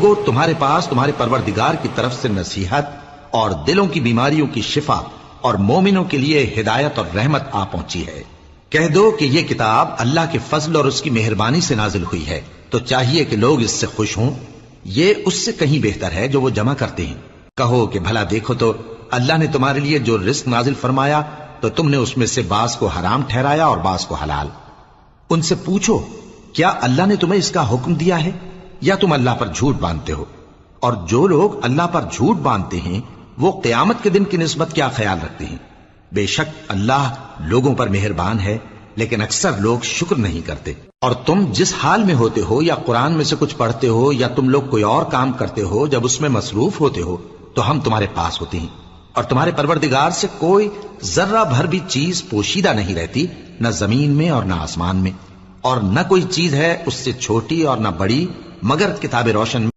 لوگوں تمہارے پاس تمہارے پروردگار کی طرف سے نصیحت اور دلوں کی بیماریوں کی شفا اور مومنوں کے لیے ہدایت اور رحمت آ پہنچی ہے۔ کہہ دو کہ یہ کتاب اللہ کے فضل اور اس کی مہربانی سے نازل ہوئی ہے، تو چاہیے کہ لوگ اس سے خوش ہوں، یہ اس سے کہیں بہتر ہے جو وہ جمع کرتے ہیں۔ کہو کہ بھلا دیکھو تو اللہ نے تمہارے لیے جو رزق نازل فرمایا تو تم نے اس میں سے بعض کو حرام ٹھہرایا اور بعض کو حلال۔ ان سے پوچھو کیا اللہ نے تمہیں اس کا حکم دیا ہے یا تم اللہ پر جھوٹ باندھتے ہو؟ اور جو لوگ اللہ پر جھوٹ باندھتے ہیں وہ قیامت کے دن کی نسبت کیا خیال رکھتے ہیں؟ بے شک اللہ لوگوں پر مہربان ہے، لیکن اکثر لوگ شکر نہیں کرتے۔ اور تم جس حال میں ہوتے ہو، یا قرآن میں سے کچھ پڑھتے ہو یا تم لوگ کوئی اور کام کرتے ہو، جب اس میں مصروف ہوتے ہو تو ہم تمہارے پاس ہوتے ہیں، اور تمہارے پروردگار سے کوئی ذرہ بھر بھی چیز پوشیدہ نہیں رہتی، نہ زمین میں اور نہ آسمان میں، اور نہ کوئی چیز ہے اس سے چھوٹی اور نہ بڑی مگر کتاب روشن